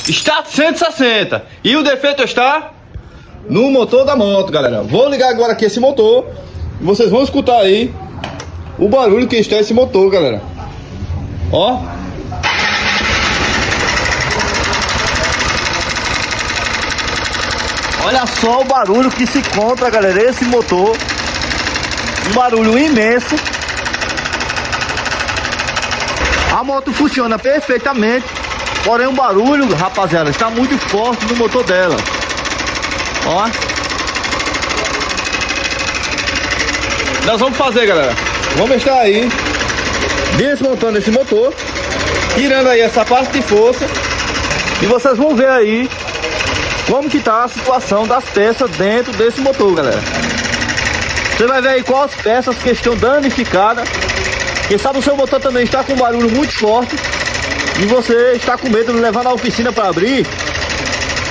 está 160. E o defeito está no motor da moto, galera. Vou ligar agora aqui esse motor e vocês vão escutar aí o barulho que está esse motor, galera. Ó. Olha só o barulho que se encontra, galera, esse motor. Um barulho imenso. A moto funciona perfeitamente, porém o barulho, rapaziada, está muito forte no motor dela. Ó. Nós vamos fazer, galera. Vamos estar aí desmontando esse motor, tirando aí essa parte de força, e vocês vão ver aí como que tá a situação das peças dentro desse motor, galera. Você vai ver aí quais peças que estão danificadas. Quem sabe o seu motor também está com um barulho muito forte e você está com medo de levar na oficina para abrir.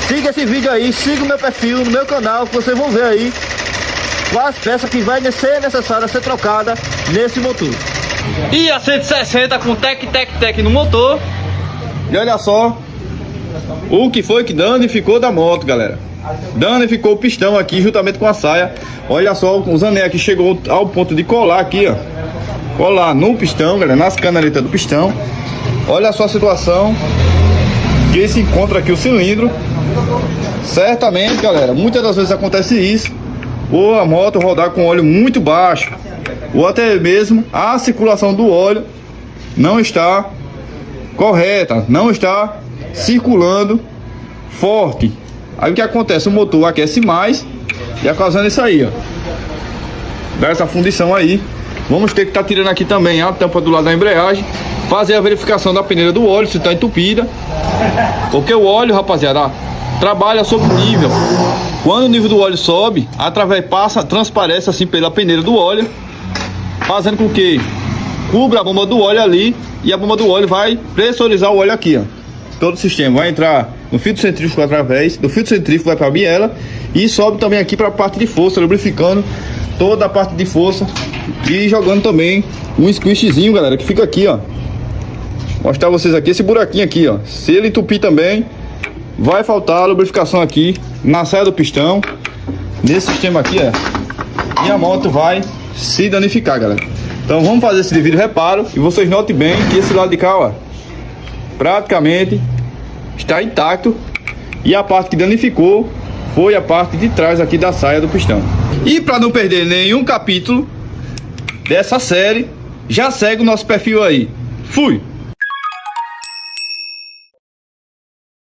Siga esse vídeo aí, siga o meu perfil no meu canal, que vocês vão ver aí quais peças que vai ser necessária ser trocada nesse motor. E a 160 com tec no motor. E olha só o que foi que danificou da moto, galera. Danificou o pistão aqui juntamente com a saia. Olha só, os anéis aqui chegou ao ponto de colar aqui, ó. Colar no pistão, galera, nas canaletas do pistão. Olha só a situação que se encontra aqui o cilindro. Certamente, galera, muitas das vezes acontece isso, ou a moto rodar com óleo muito baixo, ou até mesmo a circulação do óleo não está correta, não está circulando forte. Aí o que acontece? O motor aquece mais e causando isso aí, ó. Dá essa fundição aí. Vamos ter que estar tirando aqui também a tampa do lado da embreagem, fazer a verificação da peneira do óleo, se está entupida. Porque o óleo, rapaziada, trabalha sob nível. Quando o nível do óleo sobe, transparece assim pela peneira do óleo, fazendo com que cubra a bomba do óleo ali, e a bomba do óleo vai pressurizar o óleo aqui, ó. Todo o sistema vai entrar no filtro centrífugo, através do filtro centrífugo vai para a biela e sobe também aqui para a parte de força, lubrificando toda a parte de força e jogando também um squishzinho, galera, que fica aqui, ó. Mostrar vocês aqui esse buraquinho aqui, ó. Se ele entupir também, vai faltar a lubrificação aqui na saia do pistão, nesse sistema aqui, ó, e a moto vai se danificar, galera. Então vamos fazer esse devido reparo e vocês notem bem que esse lado de cá, ó, praticamente está intacto, e a parte que danificou foi a parte de trás aqui da saia do pistão. E para não perder nenhum capítulo dessa série, já segue o nosso perfil aí. Fui!